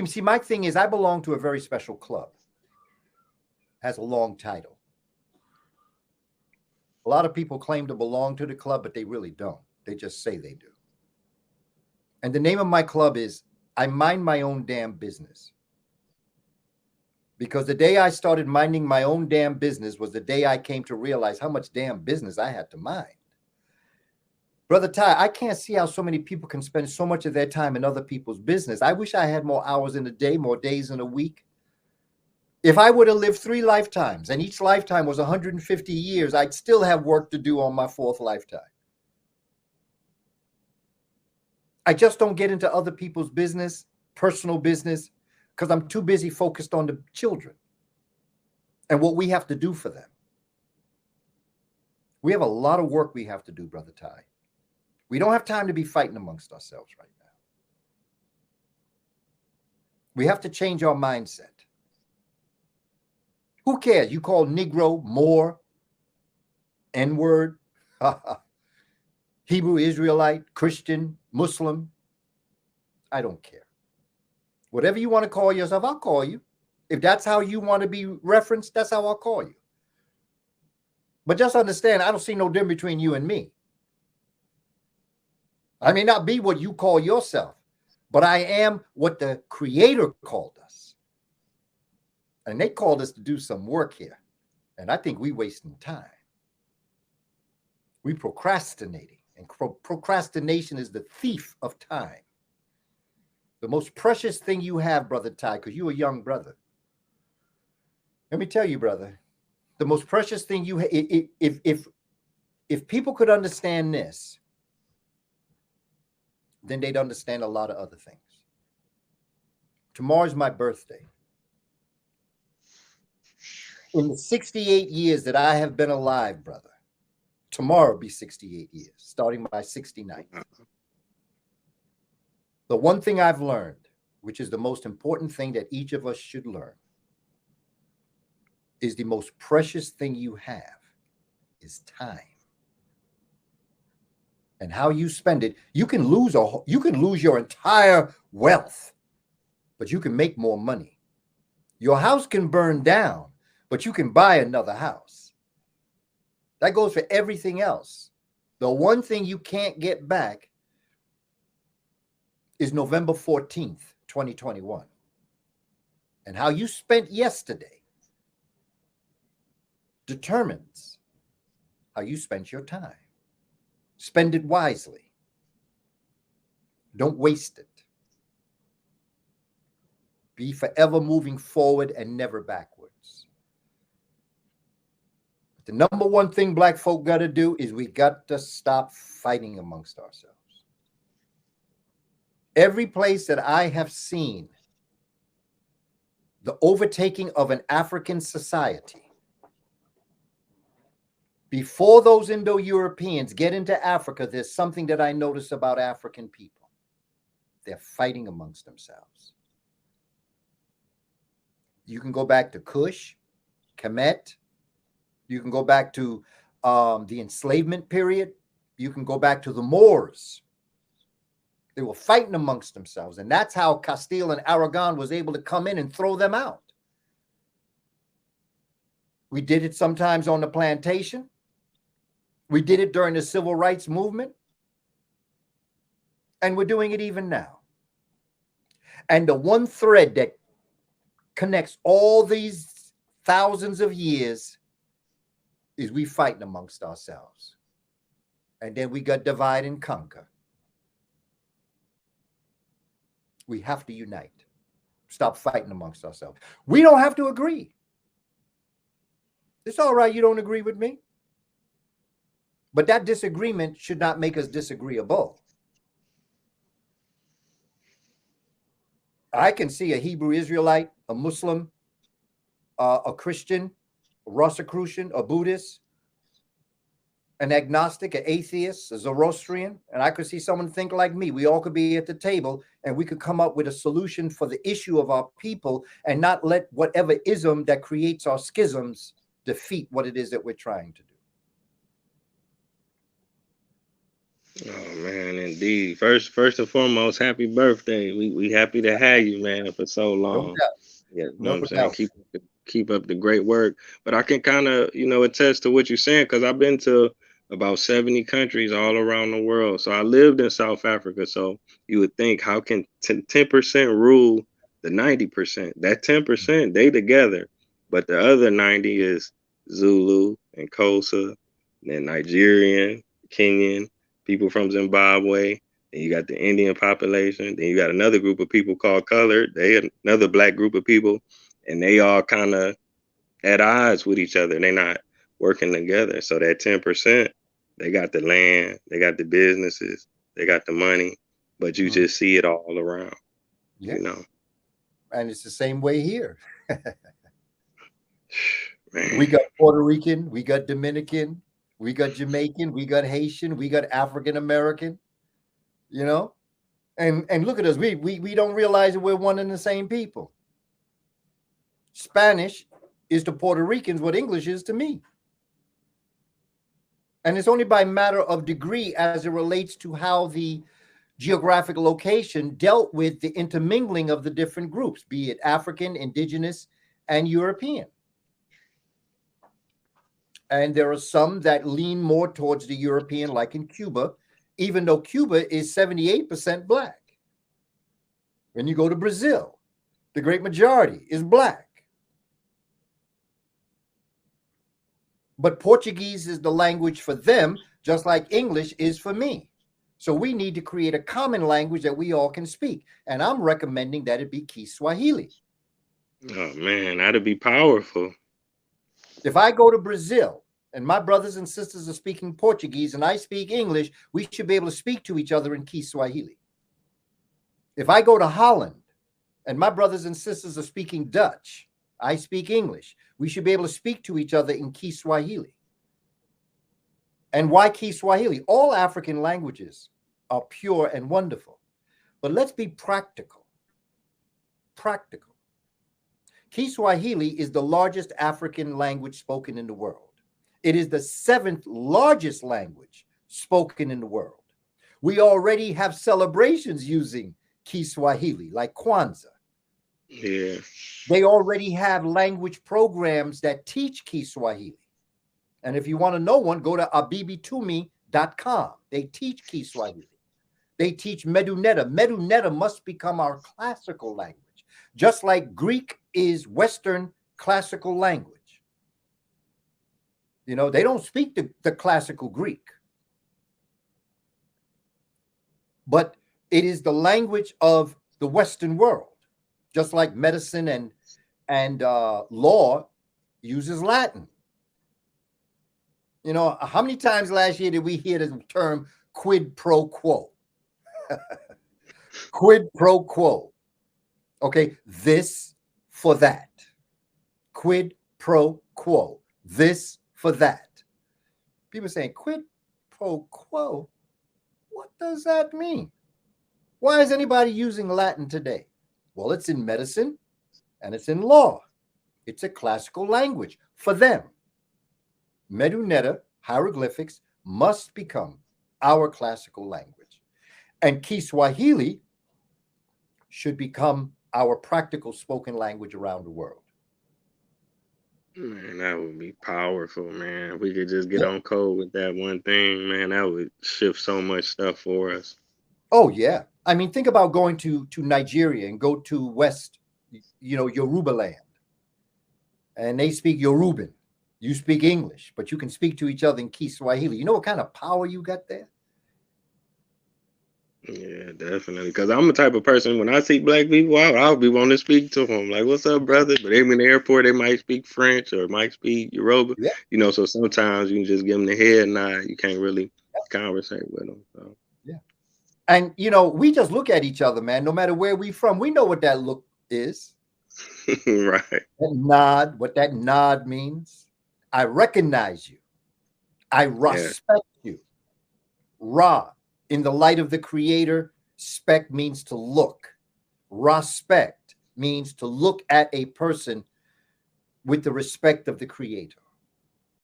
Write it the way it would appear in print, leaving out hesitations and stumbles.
See, my thing is I belong to a very special club. Has a long title. A lot of people claim to belong to the club, but they really don't. They just say they do. And the name of my club is I Mind My Own Damn Business. Because the day I started minding my own damn business was the day I came to realize how much damn business I had to mind. Brother Ty, I can't see how so many people can spend so much of their time in other people's business. I wish I had more hours in a day, more days in a week. If I would have lived 3 lifetimes and each lifetime was 150 years, I'd still have work to do on my 4th lifetime. I just don't get into other people's business, personal business, because I'm too busy focused on the children and what we have to do for them. We have a lot of work we have to do, Brother Ty. We don't have time to be fighting amongst ourselves right now. We have to change our mindset. Who cares? You call Negro, Moor, N-word, Hebrew Israelite, Christian, Muslim. I don't care. Whatever you want to call yourself, I'll call you. If that's how you want to be referenced, that's how I'll call you. But just understand, I don't see no difference between you and me. I may not be what you call yourself, but I am what the Creator called us. And they called us to do some work here. And I think we're wasting time. We're procrastinating. And procrastination is the thief of time. The most precious thing you have, Brother Ty, because you're a young brother. Let me tell you, brother, the most precious thing you have, if people could understand this, then they'd understand a lot of other things. Tomorrow's my birthday. In the 68 years that I have been alive, brother, tomorrow will be 68 years, starting by 69. The one thing I've learned, which is the most important thing that each of us should learn, is the most precious thing you have is time. And how you spend it, you can lose your entire wealth, but you can make more money. Your house can burn down, but you can buy another house. That goes for everything else. The one thing you can't get back is November 14th, 2021. And how you spent yesterday determines how you spent your time. Spend it wisely. Don't waste it. Be forever moving forward and never backwards. The number one thing black folk got to do is we got to stop fighting amongst ourselves. Every place that I have seen the overtaking of an African society, before those Indo-Europeans get into Africa, there's something that I notice about African people. They're fighting amongst themselves. You can go back to Kush, Kemet. You can go back to the enslavement period. You can go back to the Moors. They were fighting amongst themselves. And that's how Castile and Aragon was able to come in and throw them out. We did it sometimes on the plantation. We did it during the civil rights movement. And we're doing it even now. And the one thread that connects all these thousands of years is we fighting amongst ourselves. And then we got divide and conquer. We have to unite. Stop fighting amongst ourselves. We don't have to agree. It's all right, you don't agree with me. But that disagreement should not make us disagreeable. I can see a Hebrew Israelite, a Muslim, a Christian, a Rosicrucian, a Buddhist, an agnostic, an atheist, a Zoroastrian, and I could see someone think like me. We all could be at the table and we could come up with a solution for the issue of our people and not let whatever ism that creates our schisms defeat what it is that we're trying to do. Oh man, indeed. First and foremost, happy birthday. We happy to have you, man, for so No long. doubt. Yeah, you know what No I'm saying? doubt. Keep up the great work. But I can kind of, attest to what you're saying because I've been to about 70 countries all around the world. So I lived in South Africa. So you would think, how can 10% rule the 90%? That 10%, they together. But the other 90 is Zulu and Xhosa, and Nigerian, Kenyan, people from Zimbabwe. Then you got the Indian population. Then you got another group of people called colored. They another black group of people, and they all kind of at odds with each other. They're not working together. So that 10%, they got the land, they got the businesses, they got the money, but you Mhm. just see it all around. Yeah. You know, And it's the same way here. We man. got Puerto Rican, we got Dominican, we got Jamaican, we got Haitian, we got African American, you know? And look at us. We don't realize that we're one and the same people. Spanish is to Puerto Ricans what English is to me. And it's only by matter of degree as it relates to how the geographic location dealt with the intermingling of the different groups, be it African, indigenous, and European. And there are some that lean more towards the European, like in Cuba, even though Cuba is 78% black. When you go to Brazil, the great majority is black. But Portuguese is the language for them, just like English is for me. So we need to create a common language that we all can speak. And I'm recommending that it be Kiswahili. Oh man, that'd be powerful. If I go to Brazil and my brothers and sisters are speaking Portuguese and I speak English, we should be able to speak to each other in Kiswahili. If I go to Holland and my brothers and sisters are speaking Dutch, I speak English, we should be able to speak to each other in Kiswahili. And why Kiswahili? All African languages are pure and wonderful. But let's be practical. Practical. Kiswahili is the largest African language spoken in the world. It is the seventh largest language spoken in the world. We already have celebrations using Kiswahili, like Kwanzaa. Yeah. They already have language programs that teach Kiswahili. And if you want to know one, go to abibitumi.com. They teach Kiswahili. They teach Meduneta. Meduneta must become our classical language, just like Greek is Western classical language. You know, they don't speak the classical Greek, but it is the language of the Western world, just like medicine and law uses Latin. You know, how many times last year did we hear the term quid pro quo? Quid pro quo. Okay, this for that. Quid pro quo. This for that. People saying quid pro quo. What does that mean? Why is anybody using Latin today? Well, it's in medicine and it's in law. It's a classical language for them. Meduneta hieroglyphics must become our classical language. And Kiswahili should become our practical spoken language around the world. Man, that would be powerful, man. If we could just get Yeah. on code with that one thing, man, that would shift so much stuff for us. Oh, yeah. I mean, think about going to Nigeria and go to West, Yoruba land, and they speak Yoruban. You speak English, but you can speak to each other in Kiswahili. You know what kind of power you got there? Yeah, definitely. Because I'm the type of person when I see black people, I'll be wanting to speak to them. Like, "What's up, brother?" But they in the airport, they might speak French or might speak Yoruba. Yeah, So sometimes you can just give them the head nod. You can't really conversate with them. So yeah. And we just look at each other, man. No matter where we from, we know what that look is. right, That nod, what that nod means. I recognize you. I yeah, respect you. Ra, in the light of the creator, spec means to look. Respect means to look at a person with the respect of the creator.